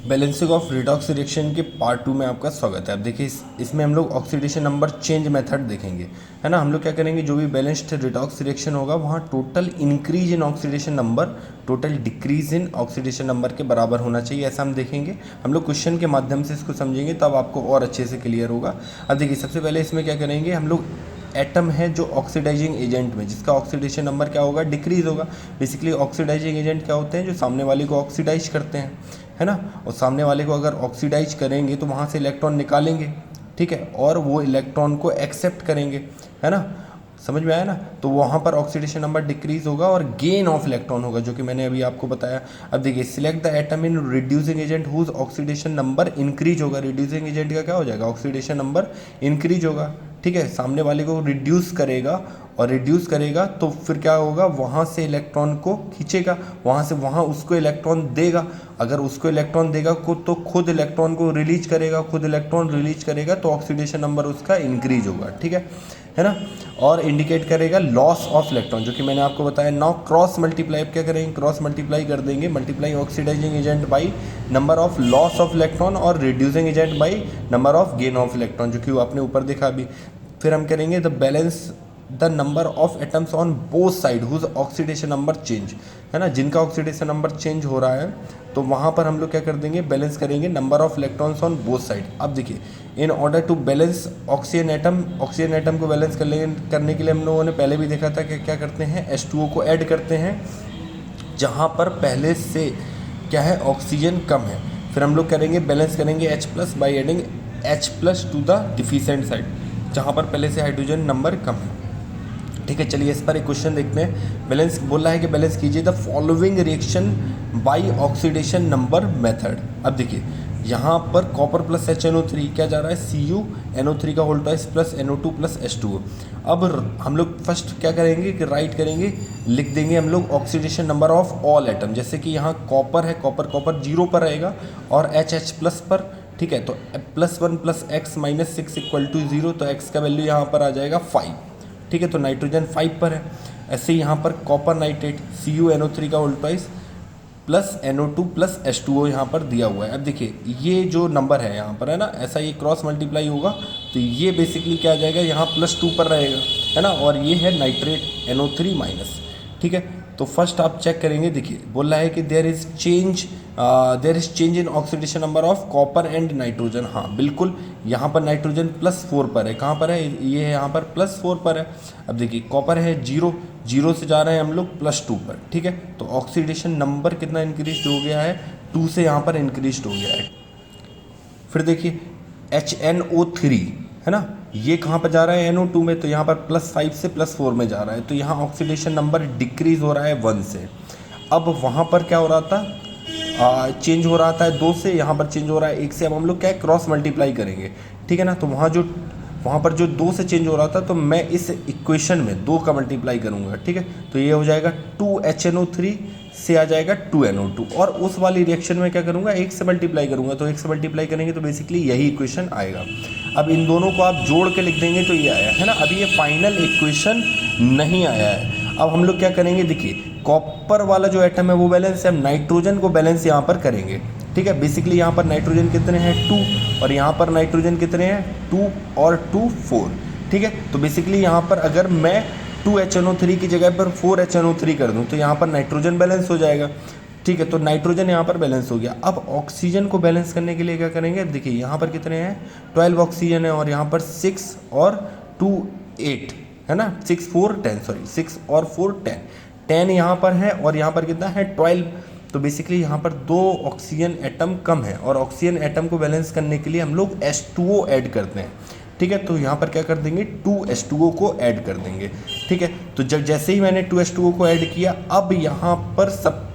Balancing of redox reaction के part 2 में आपका स्वागत है। अब देखिए इसमें हम लोग ऑक्सीडेशन नंबर चेंज मेथड देखेंगे, है ना। हम लोग क्या करेंगे, जो भी बैलेंस्ड रिडॉक्स रिएक्शन होगा वहाँ total increase in oxidation number total decrease in oxidation number के बराबर होना चाहिए, ऐसा हम देखेंगे। हम लोग क्वेश्चन के माध्यम से इसको समझेंगे, तब आपको और अच्छे से क्लियर होगा। अब देखिए सबसे पहले इसमें क्या करेंगे, हम लोग एटम है जो ऑक्सीडाइजिंग एजेंट में, जिसका ऑक्सीडेशन नंबर क्या होगा, डिक्रीज होगा। बेसिकली ऑक्सीडाइजिंग एजेंट क्या होते हैं, जो सामने वाले को ऑक्सीडाइज करते हैं, है ना। और सामने वाले को अगर ऑक्सीडाइज करेंगे तो वहाँ से इलेक्ट्रॉन निकालेंगे, ठीक है, और वो इलेक्ट्रॉन को एक्सेप्ट करेंगे, है ना। समझ में आया ना। तो वहाँ पर ऑक्सीडेशन नंबर डिक्रीज होगा और गेन ऑफ इलेक्ट्रॉन होगा, जो कि मैंने अभी आपको बताया। अब देखिए select the atom in reducing agent whose oxidation number increase होगा। रिड्यूसिंग एजेंट का क्या हो जाएगा, ऑक्सीडेशन नंबर इंक्रीज होगा, ठीक है। सामने वाले को रिड्यूस करेगा और रिड्यूस करेगा तो फिर क्या होगा, वहाँ से इलेक्ट्रॉन को खींचेगा, वहाँ से वहाँ उसको इलेक्ट्रॉन देगा। अगर उसको इलेक्ट्रॉन देगा तो खुद इलेक्ट्रॉन को रिलीज करेगा, खुद इलेक्ट्रॉन रिलीज करेगा तो ऑक्सीडेशन नंबर उसका इंक्रीज होगा, ठीक है ना। और इंडिकेट करेगा लॉस ऑफ इलेक्ट्रॉन, जो कि मैंने आपको बताया। नाउ क्रॉस मल्टीप्लाई, क्या करेंगे, क्रॉस मल्टीप्लाई कर देंगे, multiply oxidising agent by number of loss of electron और reducing agent by number of gain of electron, जो कि आपने ऊपर देखा अभी। फिर हम करेंगे the balance the number of atoms on both side whose oxidation number change, है ना। जिनका ऑक्सीडेशन नंबर चेंज हो रहा है तो वहाँ पर हम लोग क्या कर देंगे, बैलेंस करेंगे number of electrons on both side. अब देखिए in order to balance oxygen atom को बैलेंस करने के लिए हम लोगों ने पहले भी देखा था कि क्या करते हैं, H2O को ऐड करते हैं जहाँ पर पहले से क्या है, ऑक्सीजन कम है। फिर हम लोग करेंगे बैलेंस करेंगे H+ by adding H+ to the deficient side, जहाँ पर पहले से हाइड्रोजन नंबर कम है, ठीक है। चलिए इस पर एक क्वेश्चन देखते हैं। बैलेंस बोल रहा है कि बैलेंस कीजिए the following reaction by oxidation number method. अब देखिए यहाँ पर कॉपर प्लस HNO3 क्या जा रहा है, CuNO3 का whole twice plus NO2 plus H2O। अब हम लोग फर्स्ट क्या करेंगे कि राइट करेंगे, लिख देंगे हम लोग oxidation number of all atom. जैसे कि यहाँ कॉपर है, कॉपर 0 पर रहेगा और H+ पर, ठीक है। तो +1 + x - 6 = 0, तो x का वैल्यू यहाँ पर आ जाएगा 5, ठीक है। तो नाइट्रोजन 5 पर है। ऐसे ही यहाँ पर कॉपर नाइट्रेट CuNO3 का whole twice plus NO2 plus H2O यहाँ पर दिया हुआ है। अब देखिए ये जो नंबर है यहाँ पर, है ना, ऐसा ये क्रॉस मल्टीप्लाई होगा तो ये बेसिकली क्या आ जाएगा, यहाँ +2 पर रहेगा, है ना। और ये है नाइट्रेट NO3-, ठीक है। तो फर्स्ट आप चेक करेंगे, देखिए बोल रहा है कि there is change in oxidation number of copper and nitrogen. हाँ बिल्कुल, यहाँ पर नाइट्रोजन +4 पर है, कहाँ पर है, ये है यहाँ पर +4 पर है। अब देखिए कॉपर है 0 से जा रहे हैं हम लोग +2 पर, ठीक है। तो ऑक्सीडेशन नंबर कितना इंक्रीज हो गया है, 2 से यहाँ पर इंक्रीज हो गया है। फिर देखिए HNO3, है ना, ये कहाँ पर जा रहा है, NO2 में, तो यहाँ पर +5 से +4 में जा रहा है, तो यहाँ ऑक्सीडेशन नंबर डिक्रीज हो रहा है 1 से। अब वहाँ पर क्या हो रहा था, चेंज हो रहा था 2 से, यहाँ पर चेंज हो रहा है 1 से। अब हम लोग क्या है, क्रॉस मल्टीप्लाई करेंगे, ठीक है ना। तो वहाँ पर जो 2 से चेंज हो रहा था, तो मैं इस इक्वेशन में 2 का मल्टीप्लाई करूँगा, ठीक है। तो ये हो जाएगा 2HNO3 से आ जाएगा 2NO2, और उस वाली रिएक्शन में क्या करूँगा, 1 से मल्टीप्लाई करूँगा, तो 1 से मल्टीप्लाई करेंगे तो बेसिकली यही इक्वेशन आएगा। अब इन दोनों को आप जोड़ के लिख देंगे तो ये आया, है ना। अभी ये फाइनल इक्वेशन नहीं आया है। अब हम लोग क्या करेंगे, देखिए कॉपर वाला जो एटम है वो बैलेंस है, हम नाइट्रोजन को बैलेंस यहाँ पर करेंगे, ठीक है। बेसिकली यहाँ पर नाइट्रोजन कितने हैं, 2, और यहाँ पर नाइट्रोजन कितने हैं, 2 और 2 4, ठीक है। तो बेसिकली यहाँ पर अगर मैं 2HNO3 की जगह पर 4HNO3 कर दूँ तो यहाँ पर नाइट्रोजन बैलेंस हो जाएगा, ठीक है। तो नाइट्रोजन यहाँ पर बैलेंस हो गया। अब ऑक्सीजन को बैलेंस करने के लिए क्या करेंगे, देखिए यहाँ पर कितने हैं, 12 ऑक्सीजन है, और यहाँ पर 6 और 2 8, है ना, 6 4 10, सॉरी 6 और 4 10 यहाँ पर है, और यहाँ पर कितना है 12। तो बेसिकली यहाँ पर 2 ऑक्सीजन एटम कम है, और ऑक्सीजन एटम को बैलेंस करने के लिए हम लोग H2O ऐड करते हैं, ठीक है। तो यहाँ पर क्या कर देंगे, 2H2O को ऐड कर देंगे, ठीक है। तो जब जैसे ही मैंने 2H2O को ऐड किया, अब यहाँ पर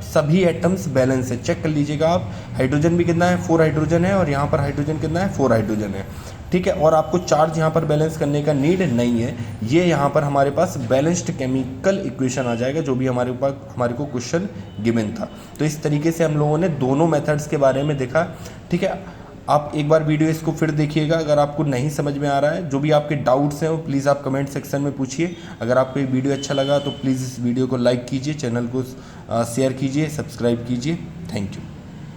सभी एटम्स बैलेंस है, चेक कर लीजिएगा आप। हाइड्रोजन भी कितना है, 4 हाइड्रोजन है, और यहाँ पर हाइड्रोजन कितना है, 4 हाइड्रोजन है, ठीक है। और आपको चार्ज यहाँ पर बैलेंस करने का नीड नहीं है, ये यहाँ पर हमारे पास बैलेंस्ड केमिकल इक्वेशन आ जाएगा, जो भी हमारे को क्वेश्चन गिवन था। तो इस तरीके से हम लोगों ने दोनों मेथड्स के बारे में देखा, ठीक है। आप एक बार वीडियो इसको फिर देखिएगा, अगर आपको नहीं समझ में आ रहा है, जो भी आपके डाउट्स हैं वो प्लीज़ आप कमेंट सेक्शन में पूछिए। अगर आपको ये वीडियो अच्छा लगा तो प्लीज़ इस वीडियो को लाइक कीजिए, चैनल को शेयर कीजिए, सब्सक्राइब कीजिए। Thank you.